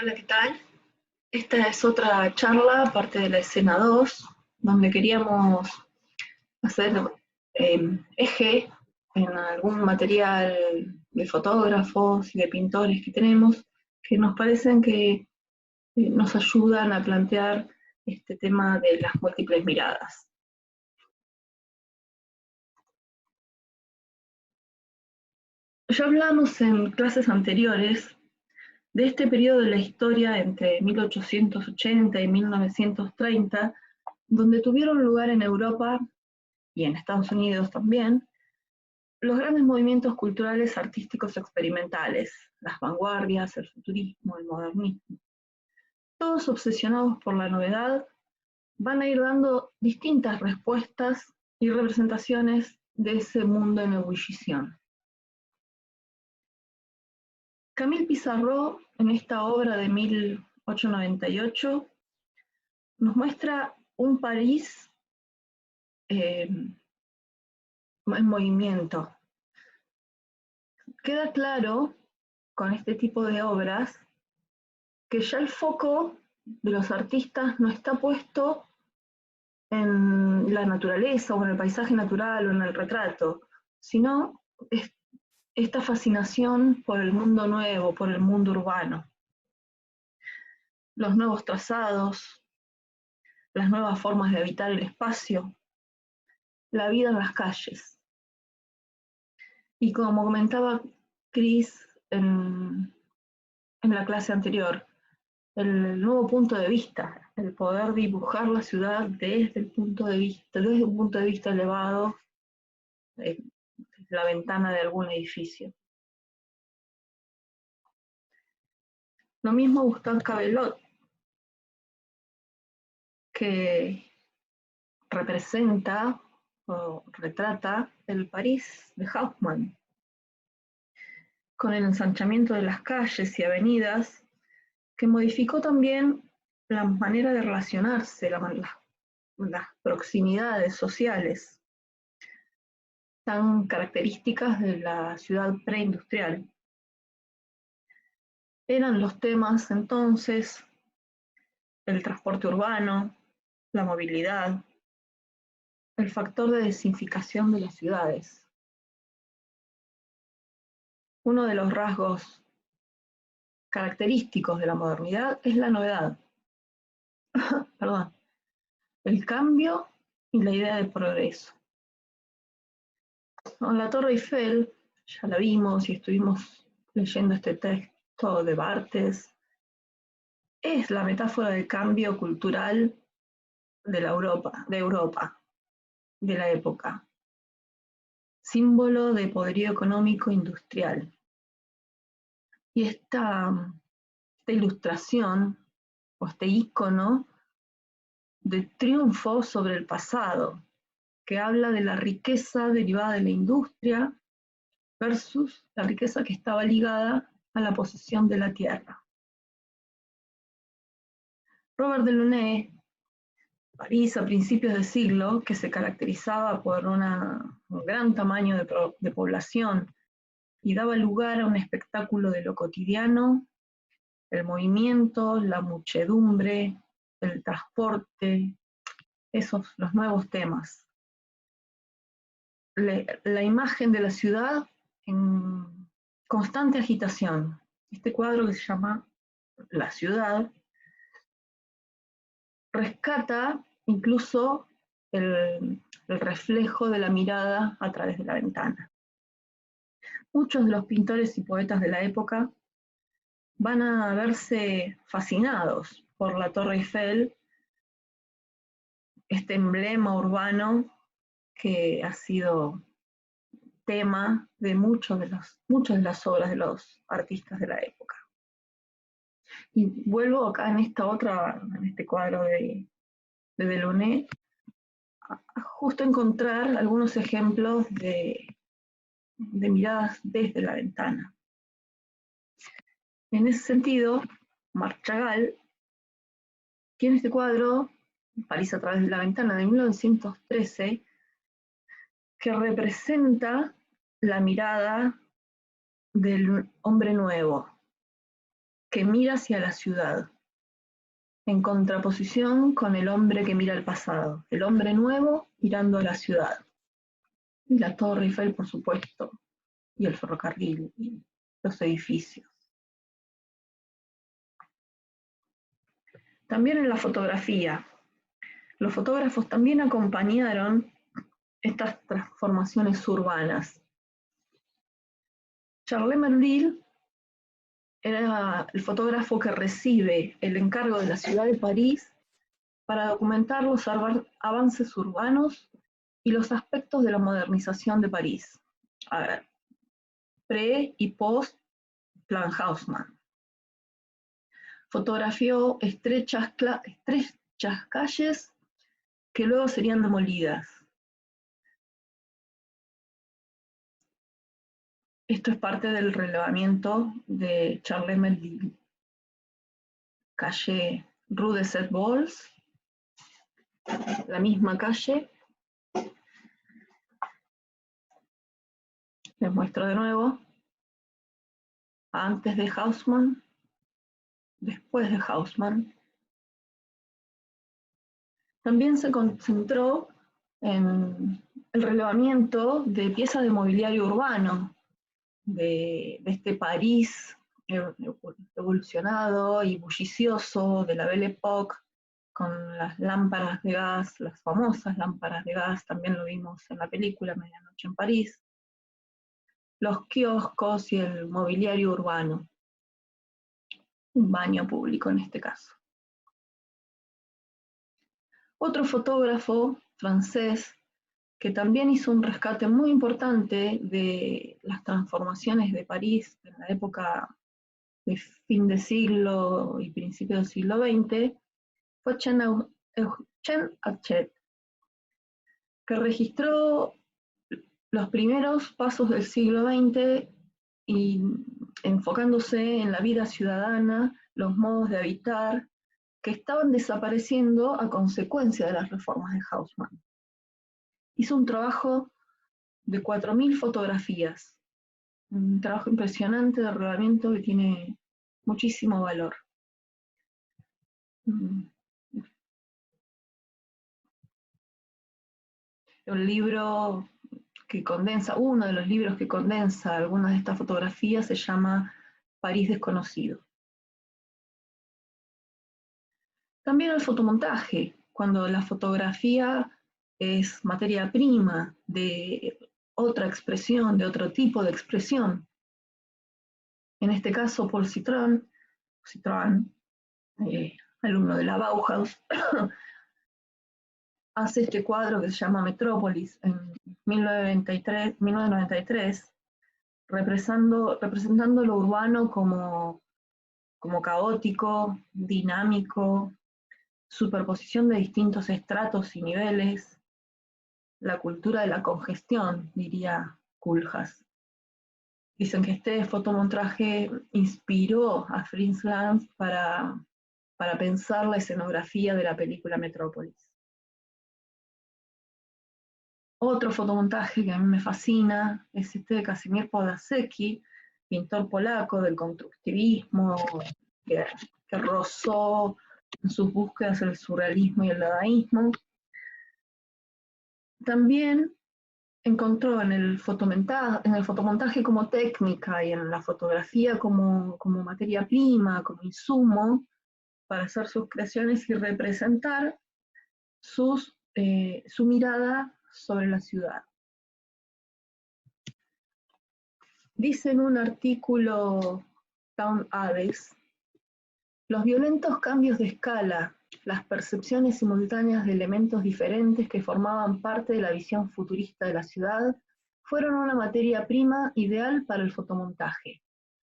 Hola, ¿qué tal? Esta es otra charla, parte de la escena 2, donde queríamos hacer eje en algún material de fotógrafos y de pintores que tenemos, que nos parecen que nos ayudan a plantear este tema de las múltiples miradas. Ya hablamos en clases anteriores de este periodo de la historia entre 1880 y 1930, donde tuvieron lugar en Europa y en Estados Unidos también, los grandes movimientos culturales artísticos experimentales, las vanguardias, el futurismo, el modernismo. Todos obsesionados por la novedad, van a ir dando distintas respuestas y representaciones de ese mundo en ebullición. Camille Pissarro, en esta obra de 1898, nos muestra un París en movimiento. Queda claro con este tipo de obras que ya el foco de los artistas no está puesto en la naturaleza o en el paisaje natural o en el retrato, sino esta fascinación por el mundo nuevo, por el mundo urbano. Los nuevos trazados, las nuevas formas de habitar el espacio, la vida en las calles. Y como comentaba Cris en la clase anterior, el nuevo punto de vista, el poder dibujar la ciudad desde el punto de vista, desde un punto de vista elevado, desde la ventana de algún edificio. Lo mismo Gustave Cabellot, que representa o retrata el París de Haussmann, con el ensanchamiento de las calles y avenidas, que modificó también la manera de relacionarse, las proximidades sociales tan características de la ciudad preindustrial. Eran los temas entonces el transporte urbano, la movilidad, el factor de desinficación de las ciudades. Uno de los rasgos característicos de la modernidad es la novedad, perdón, el cambio y la idea de progreso. Con la Torre Eiffel, ya la vimos y estuvimos leyendo este texto de Barthes, es la metáfora del cambio cultural de Europa, de la época, símbolo de poderío económico industrial. Y esta ilustración, o este ícono de triunfo sobre el pasado, que habla de la riqueza derivada de la industria versus la riqueza que estaba ligada a la posesión de la tierra. Robert Delaunay, París a principios de siglo, que se caracterizaba por un gran tamaño de población y daba lugar a un espectáculo de lo cotidiano, el movimiento, la muchedumbre, el transporte, los nuevos temas. La imagen de la ciudad en constante agitación. Este cuadro que se llama La ciudad rescata incluso el reflejo de la mirada a través de la ventana. Muchos de los pintores y poetas de la época van a verse fascinados por la Torre Eiffel, este emblema urbano que ha sido tema de muchas de las obras de los artistas de la época. Y vuelvo acá en este cuadro de Delaunay, a justo encontrar algunos ejemplos de miradas desde la ventana. En ese sentido, Marc Chagall tiene este cuadro, París a través de la ventana, de 1913, que representa la mirada del hombre nuevo, que mira hacia la ciudad, en contraposición con el hombre que mira al pasado, el hombre nuevo mirando a la ciudad. Y la Torre Eiffel, por supuesto, y el ferrocarril, y los edificios. También en la fotografía. Los fotógrafos también acompañaron estas transformaciones urbanas. Charles Merlin era el fotógrafo que recibe el encargo de la ciudad de París para documentar los avances urbanos y los aspectos de la modernización de París. A ver, pre y post Plan Haussmann. Fotografió estrechas calles que luego serían demolidas. Esto es parte del relevamiento de Charles Merlin. Calle Rue de Set-Bols, la misma calle. Les muestro de nuevo. Antes de Haussmann, después de Haussmann. También se concentró en el relevamiento de piezas de mobiliario urbano, de este París evolucionado y bullicioso de la Belle Époque, con las lámparas de gas, las famosas lámparas de gas, también lo vimos en la película Medianoche en París, los kioscos y el mobiliario urbano, un baño público en este caso. Otro fotógrafo francés que también hizo un rescate muy importante de las transformaciones de París en la época de fin de siglo y principio del siglo XX, fue Chen Hachette, que registró los primeros pasos del siglo XX y enfocándose en la vida ciudadana, los modos de habitar, que estaban desapareciendo a consecuencia de las reformas de Haussmann. Hizo un trabajo de 4.000 fotografías, un trabajo impresionante de relevamiento que tiene muchísimo valor. Un libro que condensa, uno de los libros que condensa algunas de estas fotografías se llama París desconocido. También el fotomontaje, cuando la fotografía es materia prima de otra expresión, de otro tipo de expresión. En este caso, Paul Citroën, alumno de la Bauhaus, hace este cuadro que se llama Metrópolis en 1993, representando lo urbano como caótico, dinámico, superposición de distintos estratos y niveles, la cultura de la congestión, diría Koolhaas. Dicen que este fotomontaje inspiró a Fritz Lang para pensar la escenografía de la película Metrópolis. Otro fotomontaje que a mí me fascina es este de Kazimierz Podlaski, pintor polaco del constructivismo, que rozó en sus búsquedas el surrealismo y el dadaísmo. También encontró en el fotomontaje como técnica y en la fotografía como materia prima, como insumo, para hacer sus creaciones y representar su mirada sobre la ciudad. Dice en un artículo Town Addicts, los violentos cambios de escala, las percepciones simultáneas de elementos diferentes que formaban parte de la visión futurista de la ciudad, fueron una materia prima ideal para el fotomontaje.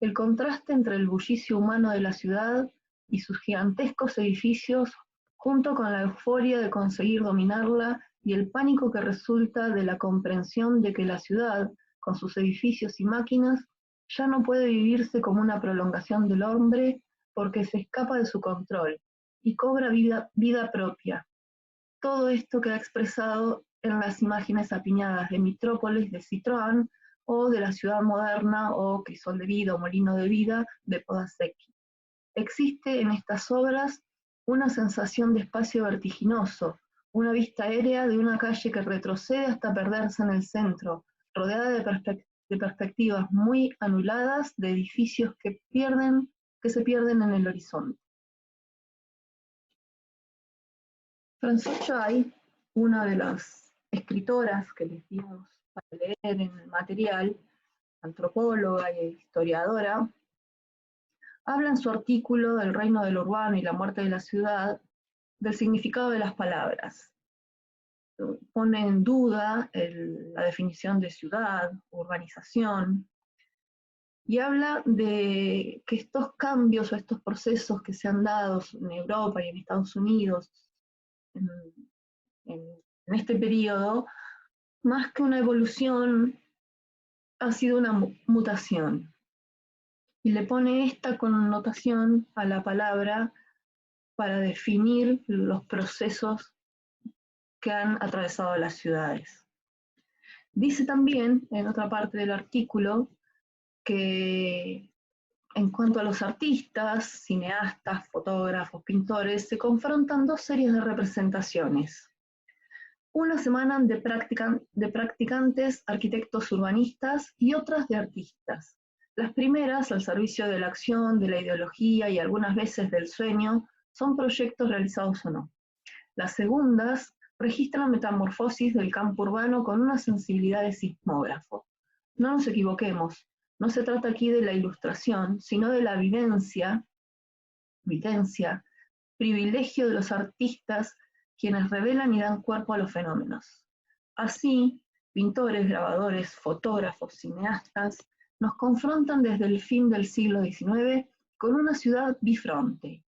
El contraste entre el bullicio humano de la ciudad y sus gigantescos edificios, junto con la euforia de conseguir dominarla y el pánico que resulta de la comprensión de que la ciudad, con sus edificios y máquinas, ya no puede vivirse como una prolongación del hombre porque se escapa de su control y cobra vida propia. Todo esto queda expresado en las imágenes apiñadas de Metrópolis de Citroën o de la ciudad moderna o Crisol de vida o Molino de vida de Podlaski. existe en estas obras una sensación de espacio vertiginoso, una vista aérea de una calle que retrocede hasta perderse en el centro, rodeada de perspectivas muy anuladas de edificios que se pierden en el horizonte. Françoise Chaix, una de las escritoras que les dimos para leer en el material, antropóloga e historiadora, habla en su artículo del reino del urbano y la muerte de la ciudad del significado de las palabras. Pone en duda la definición de ciudad, urbanización, y habla de que estos cambios o estos procesos que se han dado en Europa y en Estados Unidos en este periodo, más que una evolución, ha sido una mutación. Y le pone esta connotación a la palabra para definir los procesos que han atravesado las ciudades. Dice también, en otra parte del artículo, que en cuanto a los artistas, cineastas, fotógrafos, pintores, se confrontan dos series de representaciones. Una semana de practicantes, arquitectos urbanistas y otras de artistas. Las primeras, al servicio de la acción, de la ideología y algunas veces del sueño, son proyectos realizados o no. Las segundas registran metamorfosis del campo urbano con una sensibilidad de sismógrafo. No nos equivoquemos, no se trata aquí de la ilustración, sino de la vivencia, privilegio de los artistas quienes revelan y dan cuerpo a los fenómenos. Así, pintores, grabadores, fotógrafos, cineastas, nos confrontan desde el fin del siglo XIX con una ciudad bifronte,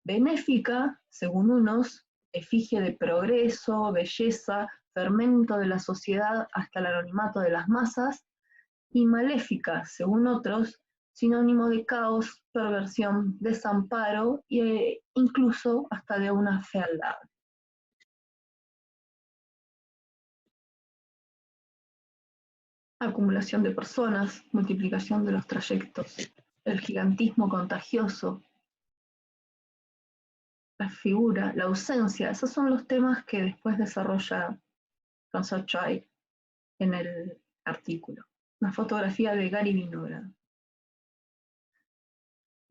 benéfica, según unos, efigie de progreso, belleza, fermento de la sociedad hasta el anonimato de las masas, y maléfica, según otros, sinónimo de caos, perversión, desamparo e incluso hasta de una fealdad. Acumulación de personas, multiplicación de los trayectos, el gigantismo contagioso, la figura, la ausencia, esos son los temas que después desarrolla Françoise Chaix en el artículo. Una fotografía de Gary Winograd.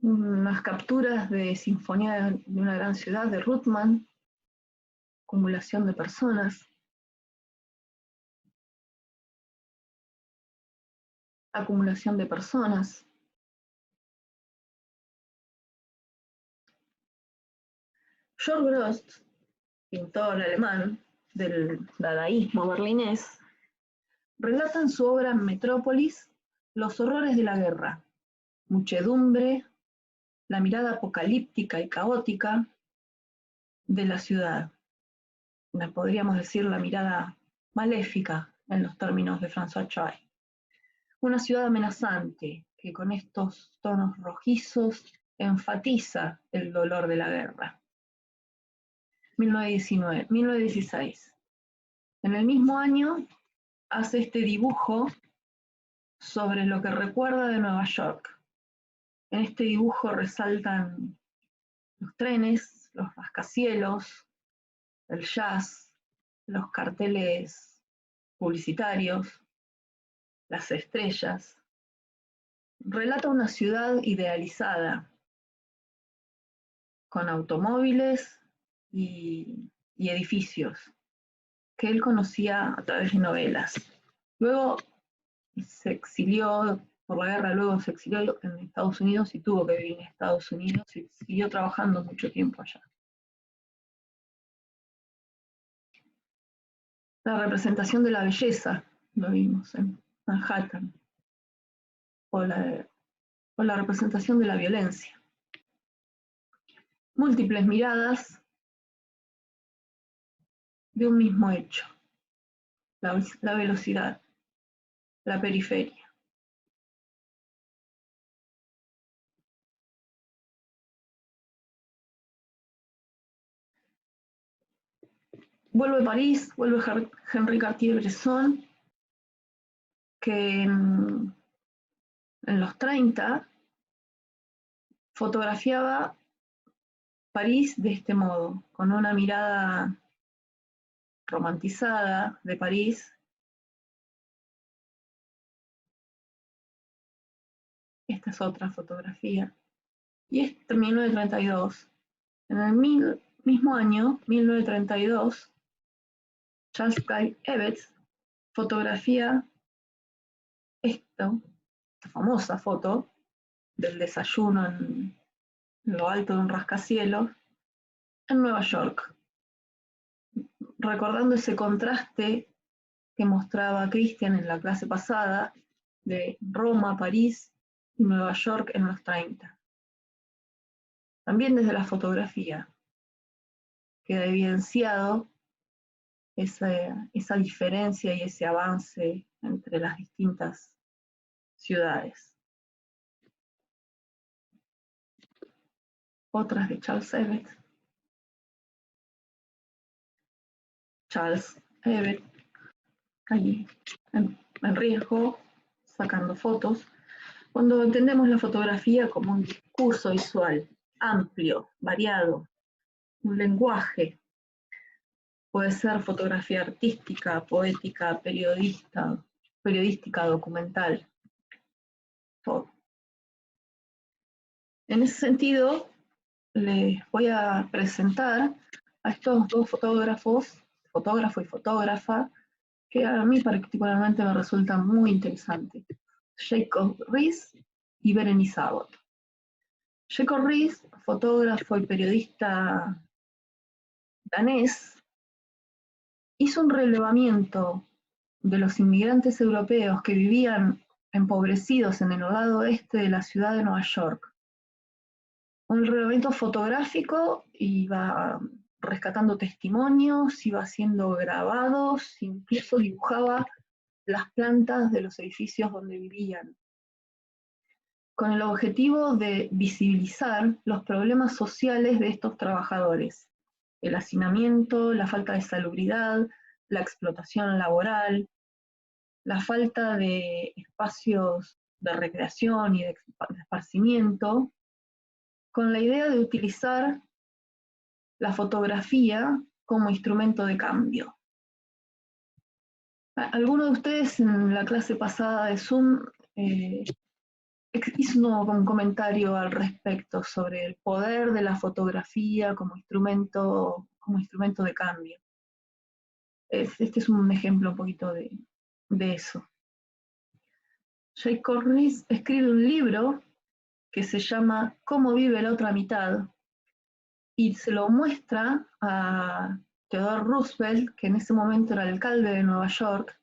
Unas capturas de Sinfonía de una gran ciudad de Ruttmann, acumulación de personas. Acumulación de personas. Georg Grost, pintor alemán del dadaísmo berlinés, relata en su obra Metrópolis los horrores de la guerra, muchedumbre, la mirada apocalíptica y caótica de la ciudad. Podríamos decir la mirada maléfica en los términos de Françoise Chaix. Una ciudad amenazante que con estos tonos rojizos enfatiza el dolor de la guerra. 1916. En el mismo año hace este dibujo sobre lo que recuerda de Nueva York. En este dibujo resaltan los trenes, los rascacielos, el jazz, los carteles publicitarios, las estrellas. Relata una ciudad idealizada, con automóviles y edificios, que él conocía a través de novelas. Luego se exilió por la guerra, luego se exilió en Estados Unidos y tuvo que vivir en Estados Unidos y siguió trabajando mucho tiempo allá. La representación de la belleza, lo vimos en Manhattan, o la representación de la violencia. Múltiples miradas de un mismo hecho, la velocidad, la periferia. Vuelve París, vuelve Henri Cartier-Bresson, que en los 30 fotografiaba París de este modo, con una mirada romantizada de París. Esta es otra fotografía. Y es 1932. En el mismo año, 1932, Charles Guy Evetts fotografía esta famosa foto del desayuno en lo alto de un rascacielos en Nueva York, recordando ese contraste que mostraba Christian en la clase pasada de Roma, París y Nueva York en los 30. También desde la fotografía queda evidenciado esa diferencia y ese avance entre las distintas ciudades. Otras de Charles Evetts. Charles Evetts, allí en riesgo, sacando fotos. Cuando entendemos la fotografía como un discurso visual amplio, variado, un lenguaje, puede ser fotografía artística, poética, periodística, documental, todo. En ese sentido, les voy a presentar a estos dos fotógrafos, fotógrafo y fotógrafa, que a mí particularmente me resultan muy interesantes. Jacob Riis y Berenice Abbott. Jacob Riis, fotógrafo y periodista danés, hizo un relevamiento de los inmigrantes europeos que vivían empobrecidos en el lado oeste de la ciudad de Nueva York. Un relevamiento fotográfico, iba rescatando testimonios, iba haciendo grabados, incluso dibujaba las plantas de los edificios donde vivían, con el objetivo de visibilizar los problemas sociales de estos trabajadores: el hacinamiento, la falta de salubridad, la explotación laboral, la falta de espacios de recreación y de esparcimiento, con la idea de utilizar la fotografía como instrumento de cambio. Alguno de ustedes en la clase pasada de Zoom hizo un comentario al respecto sobre el poder de la fotografía como instrumento de cambio. Este es un ejemplo un poquito de eso. Jacob Riis escribe un libro que se llama ¿Cómo vive la otra mitad? Y se lo muestra a Theodore Roosevelt, que en ese momento era alcalde de Nueva York,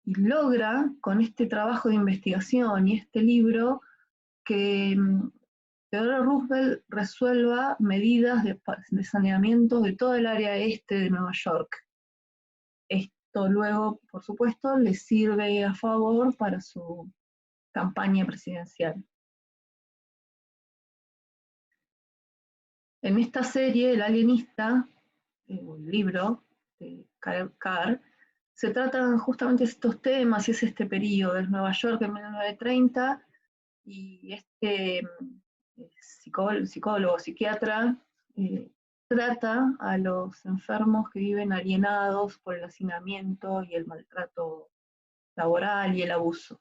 y logra con este trabajo de investigación y este libro que Theodore Roosevelt resuelva medidas de saneamiento de todo el área este de Nueva York. Esto luego, por supuesto, le sirve a favor para su campaña presidencial. En esta serie, El alienista, el libro de Karel Carr, se tratan justamente estos temas y es este periodo de Nueva York en 1930 y este psicólogo, psiquiatra, trata a los enfermos que viven alienados por el hacinamiento y el maltrato laboral y el abuso.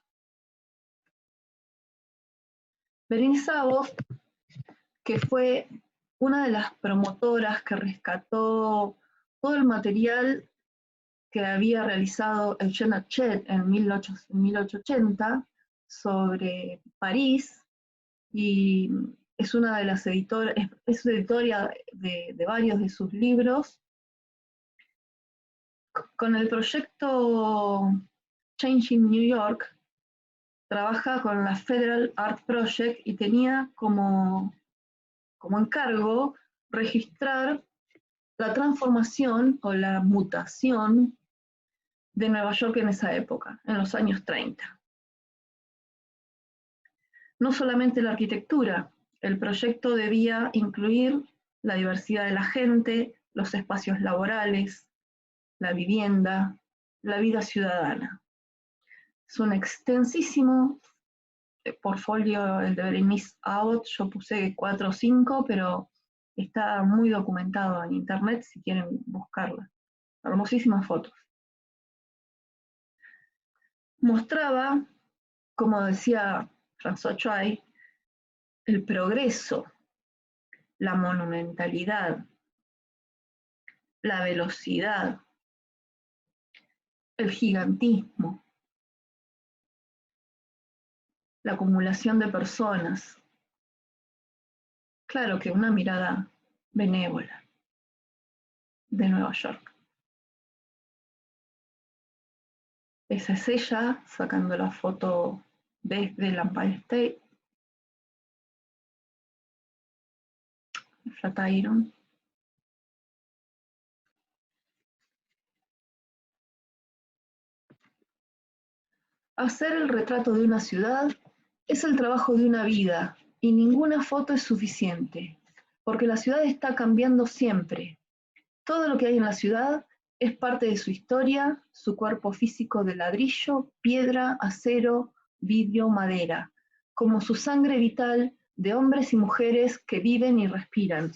Berenice Abbott, que fue una de las promotoras que rescató todo el material que había realizado Eugène Hachette en 1880 sobre París, y es una de las editoras, es editora de varios de sus libros. Con el proyecto Changing New York, trabaja con la Federal Art Project y tenía como encargo registrar la transformación o la mutación de Nueva York en esa época, en los años 30. No solamente la arquitectura, el proyecto debía incluir la diversidad de la gente, los espacios laborales, la vivienda, la vida ciudadana. Es un extensísimo portfolio, el de Berenice Abbott, yo puse 4 o 5, pero está muy documentado en internet si quieren buscarla. Hermosísimas fotos. Mostraba, como decía François Chuay, el progreso, la monumentalidad, la velocidad, el gigantismo, la acumulación de personas. Claro que una mirada benévola de Nueva York. Esa es ella sacando la foto desde el Empire State, el Flatiron. Hacer el retrato de una ciudad es el trabajo de una vida y ninguna foto es suficiente, porque la ciudad está cambiando siempre. Todo lo que hay en la ciudad es parte de su historia, su cuerpo físico de ladrillo, piedra, acero, vidrio, madera, como su sangre vital de hombres y mujeres que viven y respiran.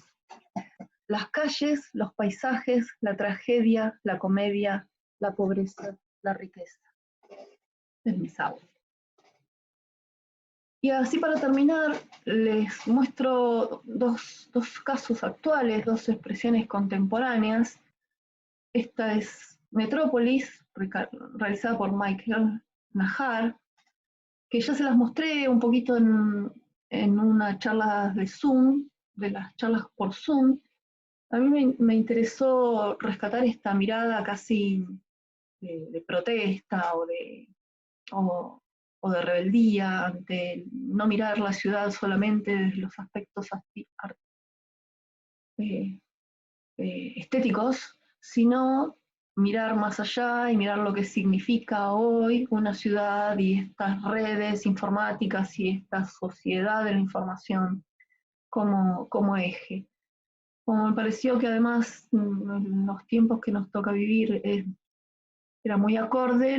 Las calles, los paisajes, la tragedia, la comedia, la pobreza, la riqueza. Es mi sábado. Y así para terminar, les muestro dos casos actuales, dos expresiones contemporáneas. Esta es Metrópolis, realizada por Michael Najar, que ya se las mostré un poquito en una charla de Zoom, de las charlas por Zoom. A mí me interesó rescatar esta mirada casi de protesta o de rebeldía ante no mirar la ciudad solamente desde los aspectos estéticos, sino mirar más allá y mirar lo que significa hoy una ciudad y estas redes informáticas y esta sociedad de la información como eje. Como me pareció que además en los tiempos que nos toca vivir era muy acorde,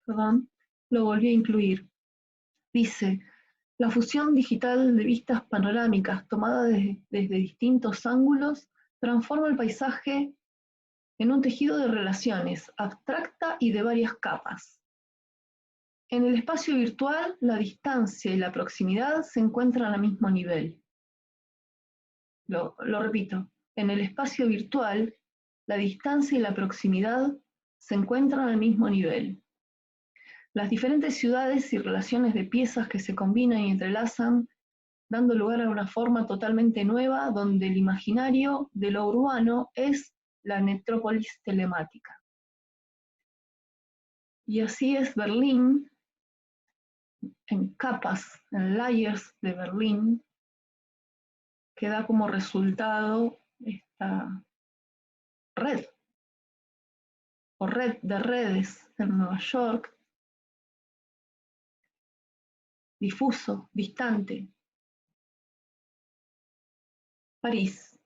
perdón, lo volví a incluir. Dice, la fusión digital de vistas panorámicas tomadas desde distintos ángulos transforma el paisaje en un tejido de relaciones, abstracta y de varias capas. En el espacio virtual, la distancia y la proximidad se encuentran al mismo nivel. Lo repito, en el espacio virtual, la distancia y la proximidad se encuentran al mismo nivel. Las diferentes ciudades y relaciones de piezas que se combinan y entrelazan, dando lugar a una forma totalmente nueva donde el imaginario de lo urbano es la metrópolis telemática. Y así es Berlín, en capas, en layers de Berlín, que da como resultado esta red, o red de redes en Nueva York, difuso, distante. París.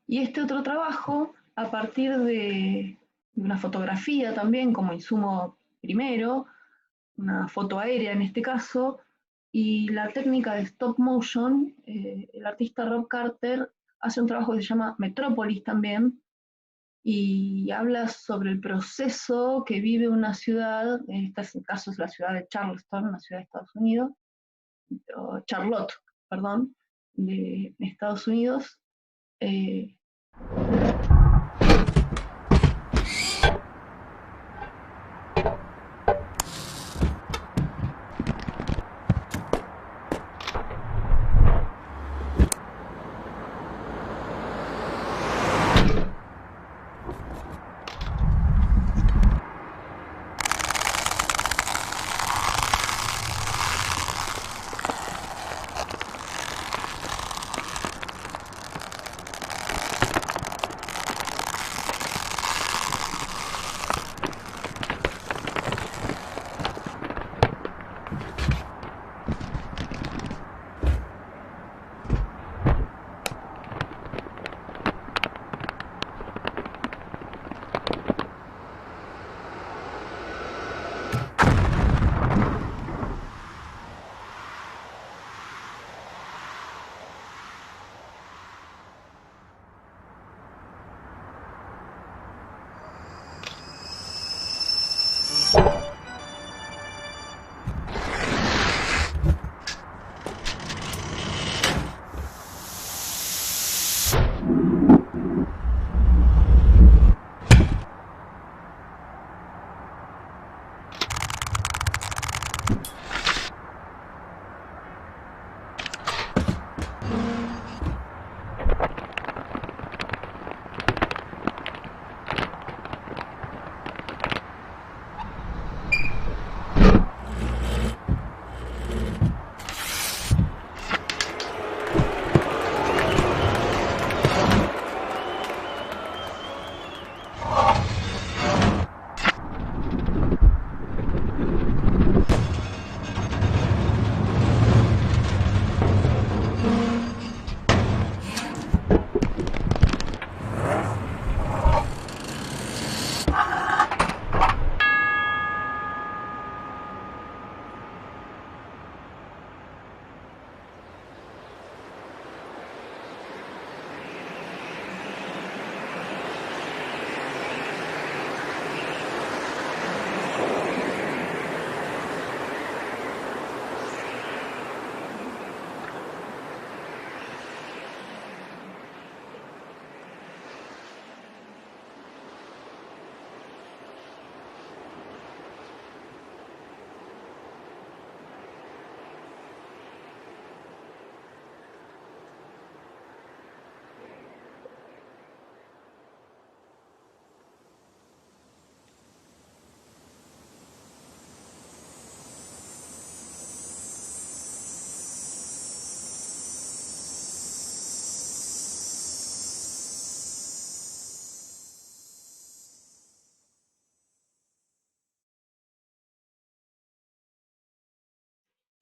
Y este otro trabajo, a partir de una fotografía también como insumo primero, una foto aérea en este caso, y la técnica de stop motion, el artista Rob Carter hace un trabajo que se llama Metrópolis también, y habla sobre el proceso que vive una ciudad, en este caso es la ciudad de Charleston, una ciudad de Estados Unidos, o Charlotte, perdón, de Estados Unidos,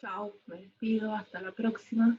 Chao, me despido, hasta la próxima.